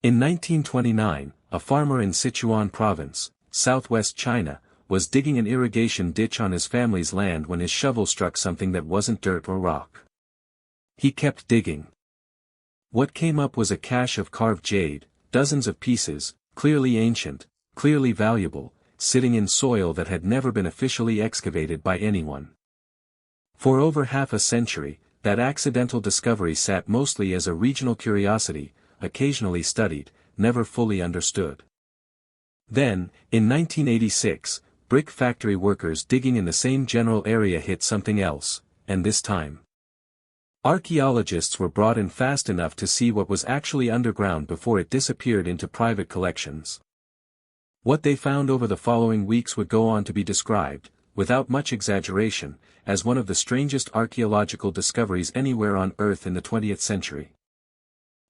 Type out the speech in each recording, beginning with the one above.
In 1929, a farmer in Sichuan province, southwest China, was digging an irrigation ditch on his family's land when his shovel struck something that wasn't dirt or rock. He kept digging. What came up was a cache of carved jade, dozens of pieces, clearly ancient, clearly valuable, sitting in soil that had never been officially excavated by anyone. For over half a century, that accidental discovery sat mostly as a regional curiosity, occasionally studied, never fully understood. Then, in 1986, brick factory workers digging in the same general area hit something else, and this time, archaeologists were brought in fast enough to see what was actually underground before it disappeared into private collections. What they found over the following weeks would go on to be described, without much exaggeration, as one of the strangest archaeological discoveries anywhere on Earth in the 20th century.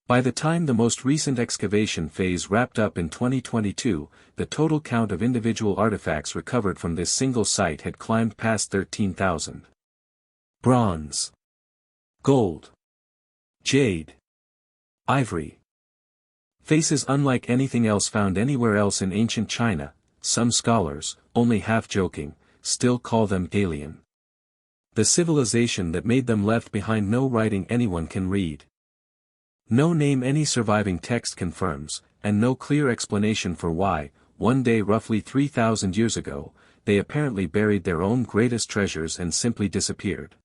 By the time the most recent excavation phase wrapped up in 2022, the total count of individual artifacts recovered from this single site had climbed past 13,000. Bronze, gold, jade, ivory. Faces unlike anything else found anywhere else in ancient China. Some scholars, only half joking, still call them alien. The civilization that made them left behind no writing anyone can read. No name any surviving text confirms, and no clear explanation for why, one day roughly 3,000 years ago, they apparently buried their own greatest treasures and simply disappeared.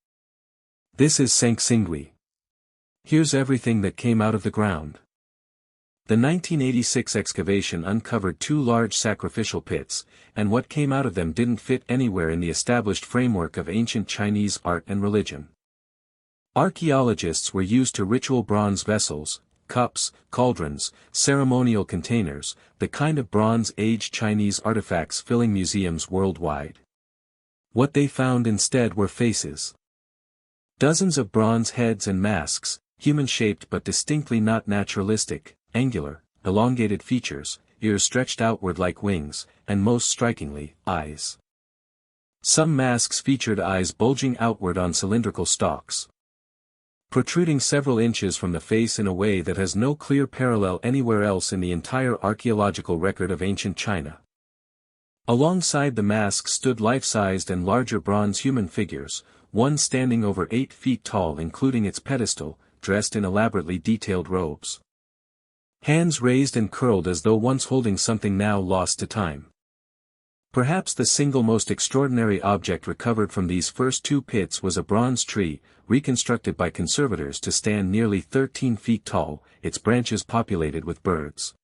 This is Sanxingdui. Here's everything that came out of the ground. The 1986 excavation uncovered two large sacrificial pits, and what came out of them didn't fit anywhere in the established framework of ancient Chinese art and religion. Archaeologists were used to ritual bronze vessels, cups, cauldrons, ceremonial containers, the kind of Bronze Age Chinese artifacts filling museums worldwide. What they found instead were faces. Dozens of bronze heads and masks, human-shaped but distinctly not naturalistic, angular, elongated features, ears stretched outward like wings, and most strikingly, eyes. Some masks featured eyes bulging outward on cylindrical stalks, protruding several inches from the face in a way that has no clear parallel anywhere else in the entire archaeological record of ancient China. Alongside the masks stood life-sized and larger bronze human figures, one standing over 8 feet tall including its pedestal, dressed in elaborately detailed robes. Hands raised and curled as though once holding something now lost to time. Perhaps the single most extraordinary object recovered from these first two pits was a bronze tree, reconstructed by conservators to stand nearly 13 feet tall, its branches populated with birds,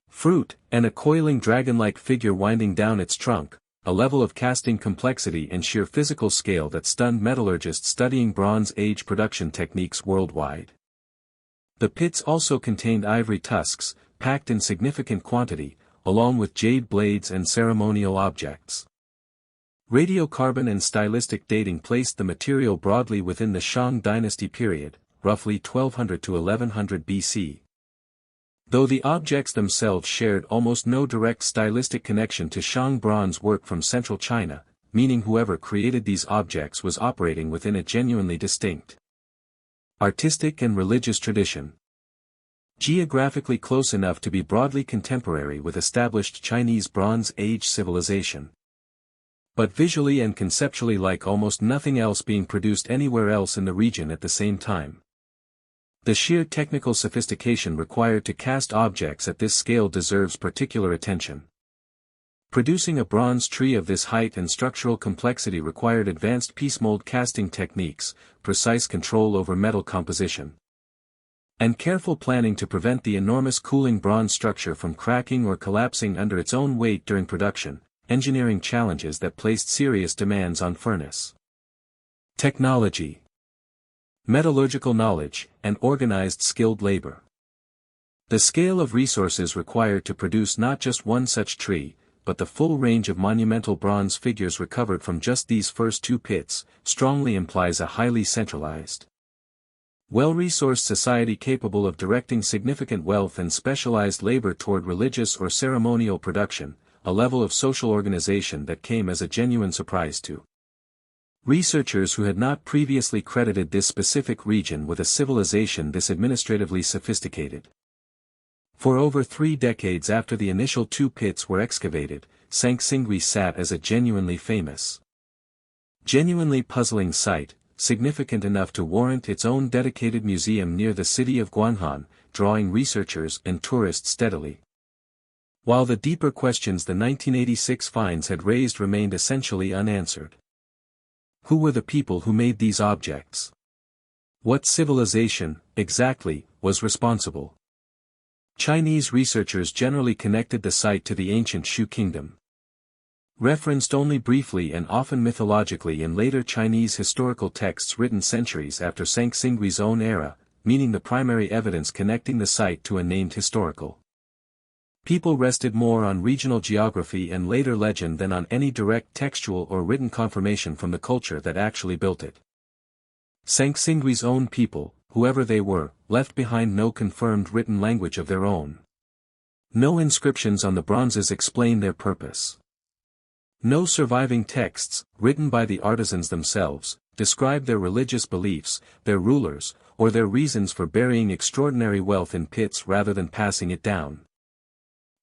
fruit, and a coiling dragon-like figure winding down its trunk, a level of casting complexity and sheer physical scale that stunned metallurgists studying Bronze Age production techniques worldwide. The pits also contained ivory tusks, packed in significant quantity, along with jade blades and ceremonial objects. Radiocarbon and stylistic dating placed the material broadly within the Shang dynasty period, roughly 1200 to 1100 BC. Though the objects themselves shared almost no direct stylistic connection to Shang bronze work from central China, meaning whoever created these objects was operating within a genuinely distinct artistic and religious tradition. Geographically close enough to be broadly contemporary with established Chinese Bronze Age civilization, but visually and conceptually like almost nothing else being produced anywhere else in the region at the same time. The sheer technical sophistication required to cast objects at this scale deserves particular attention. Producing a bronze tree of this height and structural complexity required advanced piece mold casting techniques, precise control over metal composition, and careful planning to prevent the enormous cooling bronze structure from cracking or collapsing under its own weight during production, engineering challenges that placed serious demands on furnace technology, metallurgical knowledge, and organized skilled labor. The scale of resources required to produce not just one such tree, but the full range of monumental bronze figures recovered from just these first two pits, strongly implies a highly centralized, well-resourced society capable of directing significant wealth and specialized labor toward religious or ceremonial production, a level of social organization that came as a genuine surprise to researchers who had not previously credited this specific region with a civilization this administratively sophisticated. For over 3 decades after the initial 2 pits were excavated, Sanxingdui sat as a genuinely puzzling site, significant enough to warrant its own dedicated museum near the city of Guanghan, drawing researchers and tourists steadily. While the deeper questions the 1986 finds had raised remained essentially unanswered. Who were the people who made these objects? What civilization, exactly, was responsible? Chinese researchers generally connected the site to the ancient Shu Kingdom. Referenced only briefly and often mythologically in later Chinese historical texts written centuries after Sanxingdui's own era, meaning the primary evidence connecting the site to a named historical people rested more on regional geography and later legend than on any direct textual or written confirmation from the culture that actually built it. Sanxingdui's own people, whoever they were, left behind no confirmed written language of their own. No inscriptions on the bronzes explain their purpose. No surviving texts, written by the artisans themselves, describe their religious beliefs, their rulers, or their reasons for burying extraordinary wealth in pits rather than passing it down.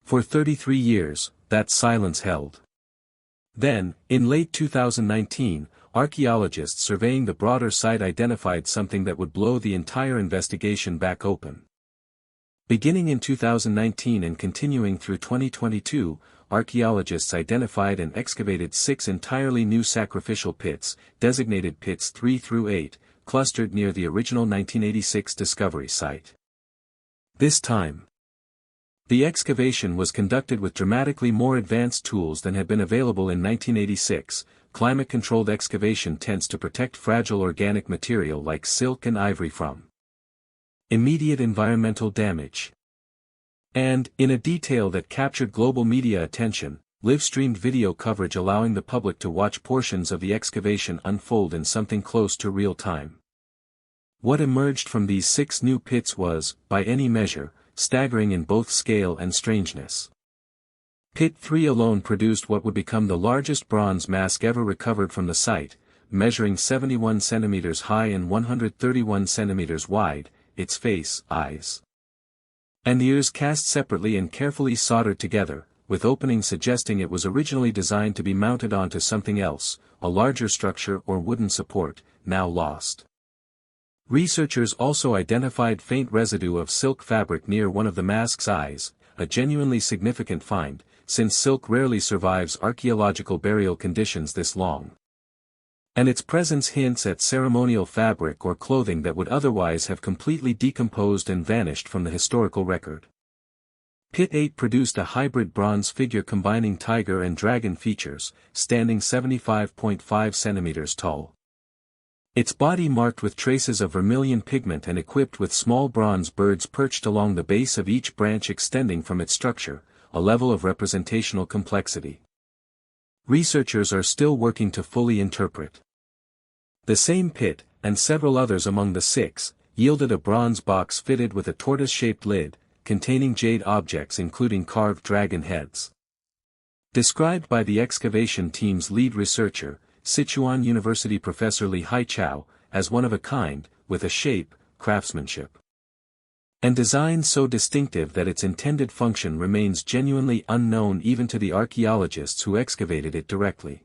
For 33 years, that silence held. Then, in late 2019, archaeologists surveying the broader site identified something that would blow the entire investigation back open. Beginning in 2019 and continuing through 2022, archaeologists identified and excavated 6 entirely new sacrificial pits, designated pits 3 through 8, clustered near the original 1986 discovery site. This time, the excavation was conducted with dramatically more advanced tools than had been available in 1986. Climate-controlled excavation tends to protect fragile organic material like silk and ivory from immediate environmental damage. And, in a detail that captured global media attention, live-streamed video coverage allowing the public to watch portions of the excavation unfold in something close to real time. What emerged from these 6 new pits was, by any measure, staggering in both scale and strangeness. Pit 3 alone produced what would become the largest bronze mask ever recovered from the site, measuring 71 centimeters high and 131 centimeters wide, its face, eyes, and ears cast separately and carefully soldered together, with openings suggesting it was originally designed to be mounted onto something else, a larger structure or wooden support, now lost. Researchers also identified faint residue of silk fabric near one of the mask's eyes, a genuinely significant find, since silk rarely survives archaeological burial conditions this long. And its presence hints at ceremonial fabric or clothing that would otherwise have completely decomposed and vanished from the historical record. Pit 8 produced a hybrid bronze figure combining tiger and dragon features, standing 75.5 centimeters tall. Its body marked with traces of vermilion pigment and equipped with small bronze birds perched along the base of each branch extending from its structure, a level of representational complexity researchers are still working to fully interpret. The same pit, and several others among the 6, yielded a bronze box fitted with a tortoise-shaped lid, containing jade objects including carved dragon heads. Described by the excavation team's lead researcher, Sichuan University professor Li Haichao, as one of a kind, with a shape, craftsmanship, and design so distinctive that its intended function remains genuinely unknown even to the archaeologists who excavated it directly.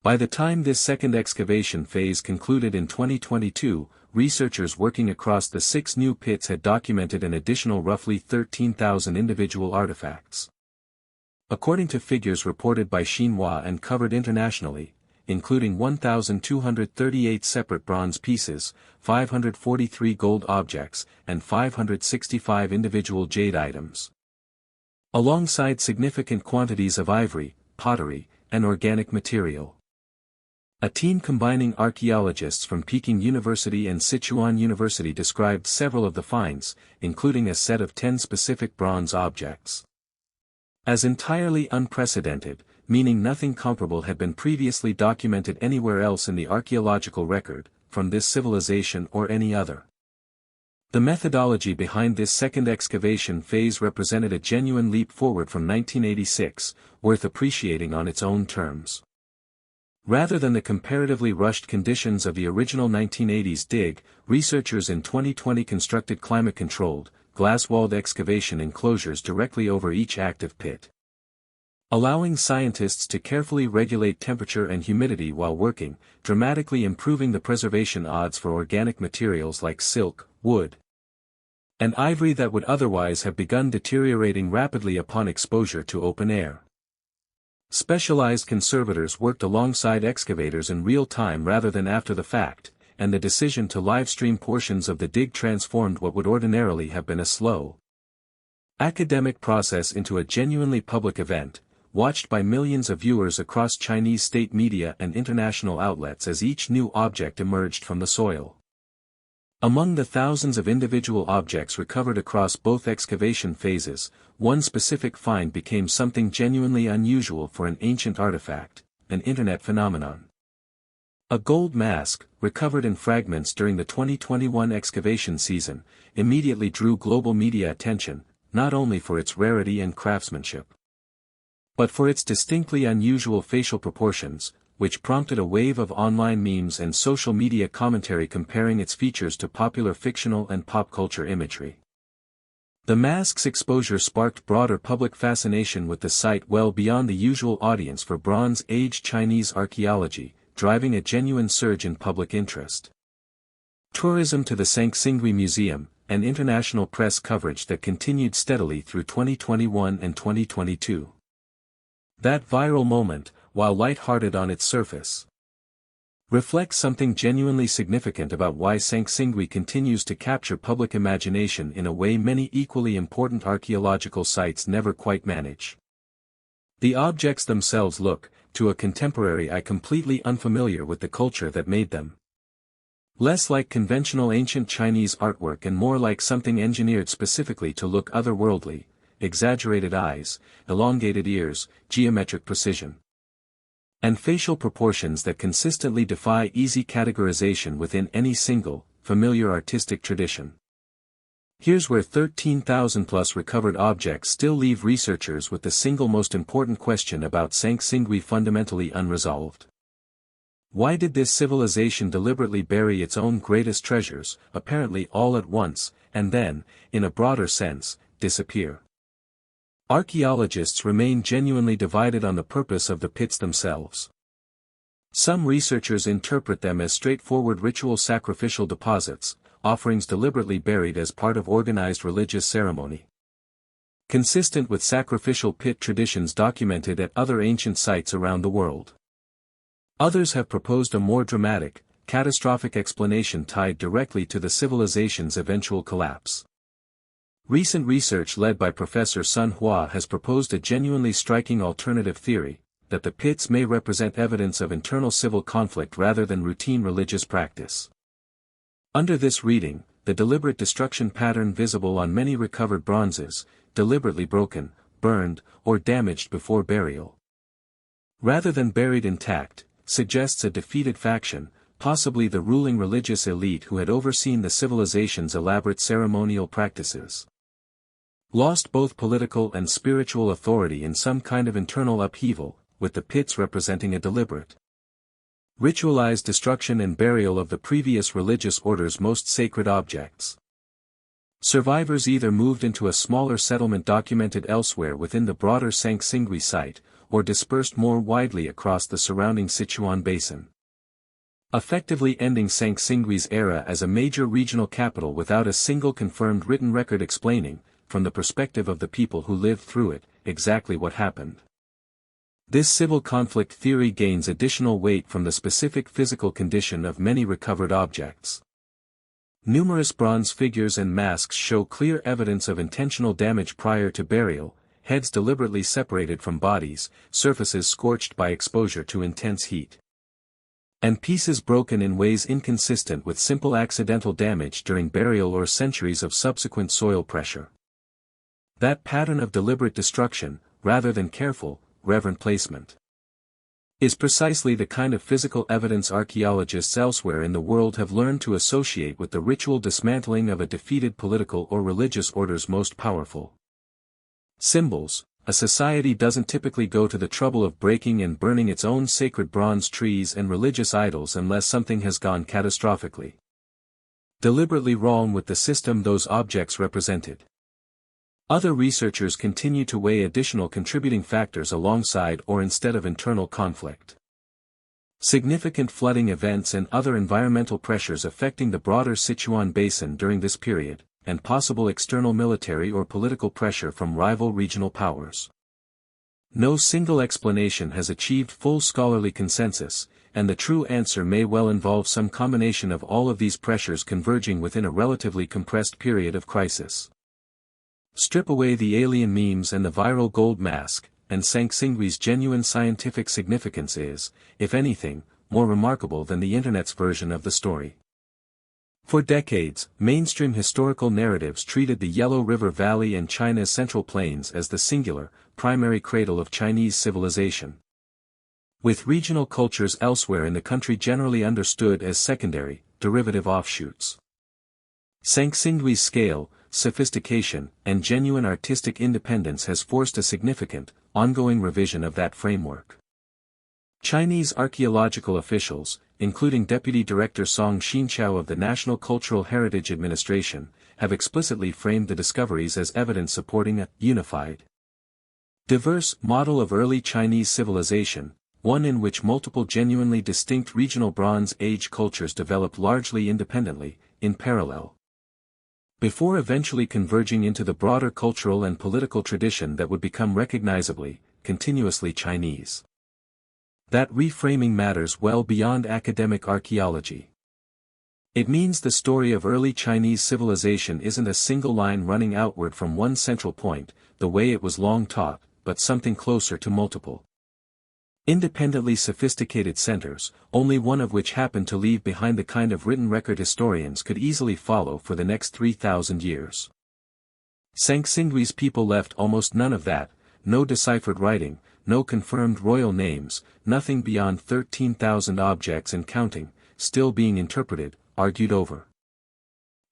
By the time this second excavation phase concluded in 2022, researchers working across the 6 new pits had documented an additional roughly 13,000 individual artifacts. According to figures reported by Xinhua and covered internationally, including 1,238 separate bronze pieces, 543 gold objects, and 565 individual jade items, alongside significant quantities of ivory, pottery, and organic material. A team combining archaeologists from Peking University and Sichuan University described several of the finds, including a set of 10 specific bronze objects, as entirely unprecedented, meaning nothing comparable had been previously documented anywhere else in the archaeological record, from this civilization or any other. The methodology behind this second excavation phase represented a genuine leap forward from 1986, worth appreciating on its own terms. Rather than the comparatively rushed conditions of the original 1980s dig, researchers in 2020 constructed climate-controlled, glass-walled excavation enclosures directly over each active pit, allowing scientists to carefully regulate temperature and humidity while working, dramatically improving the preservation odds for organic materials like silk, wood, and ivory that would otherwise have begun deteriorating rapidly upon exposure to open air. Specialized conservators worked alongside excavators in real time rather than after the fact, and the decision to live-stream portions of the dig transformed what would ordinarily have been a slow academic process into a genuinely public event, watched by millions of viewers across Chinese state media and international outlets as each new object emerged from the soil. Among the thousands of individual objects recovered across both excavation phases, one specific find became something genuinely unusual for an ancient artifact, an internet phenomenon. A gold mask, recovered in fragments during the 2021 excavation season, immediately drew global media attention, not only for its rarity and craftsmanship, but for its distinctly unusual facial proportions, which prompted a wave of online memes and social media commentary comparing its features to popular fictional and pop culture imagery. The mask's exposure sparked broader public fascination with the site well beyond the usual audience for Bronze Age Chinese archaeology, driving a genuine surge in public interest. Tourism to the Sanxingdui Museum, and international press coverage that continued steadily through 2021 and 2022. That viral moment, while light-hearted on its surface, reflects something genuinely significant about why Sanxingdui continues to capture public imagination in a way many equally important archaeological sites never quite manage. The objects themselves look, to a contemporary eye completely unfamiliar with the culture that made them, less like conventional ancient Chinese artwork and more like something engineered specifically to look otherworldly, exaggerated eyes, elongated ears, geometric precision, and facial proportions that consistently defy easy categorization within any single, familiar artistic tradition. Here's where 13,000 plus recovered objects still leave researchers with the single most important question about Sanxingdui fundamentally unresolved. Why did this civilization deliberately bury its own greatest treasures, apparently all at once, and then, in a broader sense, disappear? Archaeologists remain genuinely divided on the purpose of the pits themselves. Some researchers interpret them as straightforward ritual sacrificial deposits, offerings deliberately buried as part of organized religious ceremony, consistent with sacrificial pit traditions documented at other ancient sites around the world. Others have proposed a more dramatic, catastrophic explanation tied directly to the civilization's eventual collapse. Recent research led by Professor Sun Hua has proposed a genuinely striking alternative theory, that the pits may represent evidence of internal civil conflict rather than routine religious practice. Under this reading, the deliberate destruction pattern visible on many recovered bronzes, deliberately broken, burned, or damaged before burial, rather than buried intact, suggests a defeated faction, possibly the ruling religious elite who had overseen the civilization's elaborate ceremonial practices, lost both political and spiritual authority in some kind of internal upheaval, with the pits representing a deliberate, ritualized destruction and burial of the previous religious order's most sacred objects. Survivors either moved into a smaller settlement documented elsewhere within the broader Sanxingdui site, or dispersed more widely across the surrounding Sichuan basin, effectively ending Sanxingdui's era as a major regional capital without a single confirmed written record explaining, from the perspective of the people who lived through it, exactly what happened. This civil conflict theory gains additional weight from the specific physical condition of many recovered objects. Numerous bronze figures and masks show clear evidence of intentional damage prior to burial, heads deliberately separated from bodies, surfaces scorched by exposure to intense heat, and pieces broken in ways inconsistent with simple accidental damage during burial or centuries of subsequent soil pressure. That pattern of deliberate destruction, rather than careful, reverent placement, is precisely the kind of physical evidence archaeologists elsewhere in the world have learned to associate with the ritual dismantling of a defeated political or religious order's most powerful symbols. A society doesn't typically go to the trouble of breaking and burning its own sacred bronze trees and religious idols unless something has gone catastrophically deliberately wrong with the system those objects represented. Other researchers continue to weigh additional contributing factors alongside or instead of internal conflict. Significant flooding events and other environmental pressures affecting the broader Sichuan basin during this period, and possible external military or political pressure from rival regional powers. No single explanation has achieved full scholarly consensus, and the true answer may well involve some combination of all of these pressures converging within a relatively compressed period of crisis. Strip away the alien memes and the viral gold mask, and Sanxingdui's genuine scientific significance is, if anything, more remarkable than the Internet's version of the story. For decades, mainstream historical narratives treated the Yellow River Valley and China's Central Plains as the singular, primary cradle of Chinese civilization, with regional cultures elsewhere in the country generally understood as secondary, derivative offshoots. Sanxingdui's scale, sophistication, and genuine artistic independence has forced a significant, ongoing revision of that framework. Chinese archaeological officials, including Deputy Director Song Xinqiao of the National Cultural Heritage Administration, have explicitly framed the discoveries as evidence supporting a unified, diverse model of early Chinese civilization, one in which multiple genuinely distinct regional Bronze Age cultures developed largely independently, in parallel, before eventually converging into the broader cultural and political tradition that would become recognizably, continuously Chinese. That reframing matters well beyond academic archaeology. It means the story of early Chinese civilization isn't a single line running outward from one central point, the way it was long taught, but something closer to multiple, independently sophisticated centers, only one of which happened to leave behind the kind of written record historians could easily follow for the next 3,000 years. Sanxingdui's people left almost none of that, no deciphered writing, no confirmed royal names, nothing beyond 13,000 objects and counting, still being interpreted, argued over,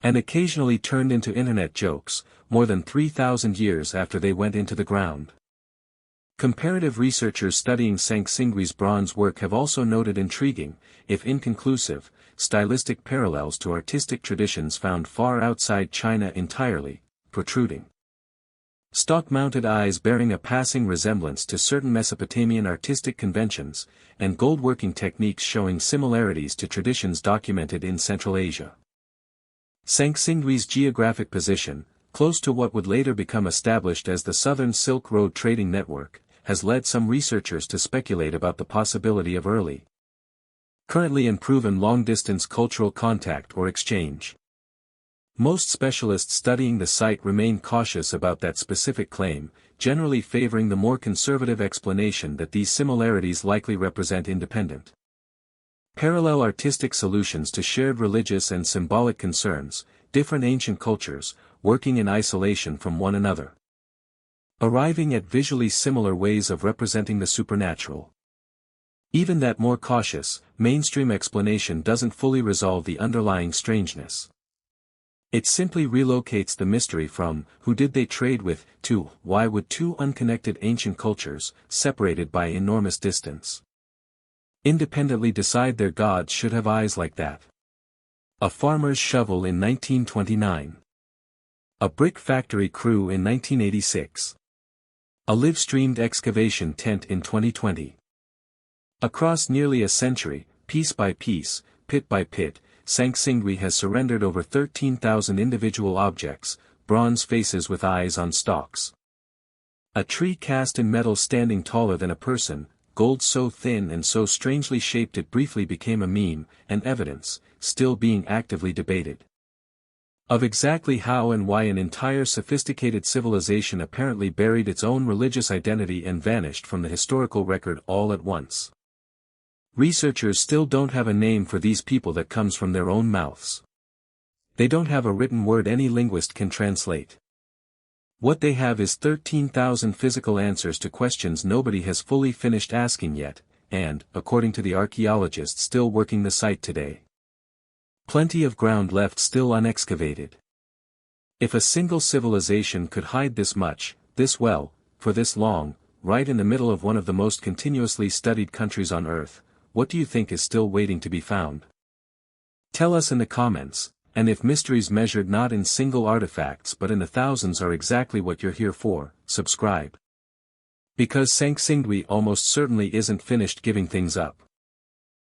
and occasionally turned into internet jokes, more than 3,000 years after they went into the ground. Comparative researchers studying Sanxingdui's bronze work have also noted intriguing, if inconclusive, stylistic parallels to artistic traditions found far outside China entirely, protruding stalk-mounted eyes bearing a passing resemblance to certain Mesopotamian artistic conventions, and gold-working techniques showing similarities to traditions documented in Central Asia. Sanxingdui's geographic position, close to what would later become established as the Southern Silk Road trading network, has led some researchers to speculate about the possibility of early, currently unproven long-distance cultural contact or exchange. Most specialists studying the site remain cautious about that specific claim, generally favoring the more conservative explanation that these similarities likely represent independent, parallel artistic solutions to shared religious and symbolic concerns, different ancient cultures, working in isolation from one another, arriving at visually similar ways of representing the supernatural. Even that more cautious, mainstream explanation doesn't fully resolve the underlying strangeness. It simply relocates the mystery from, who did they trade with, to, why would two unconnected ancient cultures, separated by enormous distance, independently decide their gods should have eyes like that? A farmer's shovel in 1929. A brick factory crew in 1986. A live-streamed excavation tent in 2020. Across nearly a century, piece by piece, pit by pit, Sanxingdui has surrendered over 13,000 individual objects, bronze faces with eyes on stalks. A tree cast in metal standing taller than a person, gold so thin and so strangely shaped it briefly became a meme, and evidence, still being actively debated, of exactly how and why an entire sophisticated civilization apparently buried its own religious identity and vanished from the historical record all at once. Researchers still don't have a name for these people that comes from their own mouths. They don't have a written word any linguist can translate. What they have is 13,000 physical answers to questions nobody has fully finished asking yet, and, according to the archaeologists still working the site today, plenty of ground left still unexcavated. If a single civilization could hide this much, this well, for this long, right in the middle of one of the most continuously studied countries on Earth, what do you think is still waiting to be found? Tell us in the comments, And if mysteries measured not in single artifacts but in the thousands are exactly what you're here for, subscribe. Because Sanxingdui almost certainly isn't finished giving things up.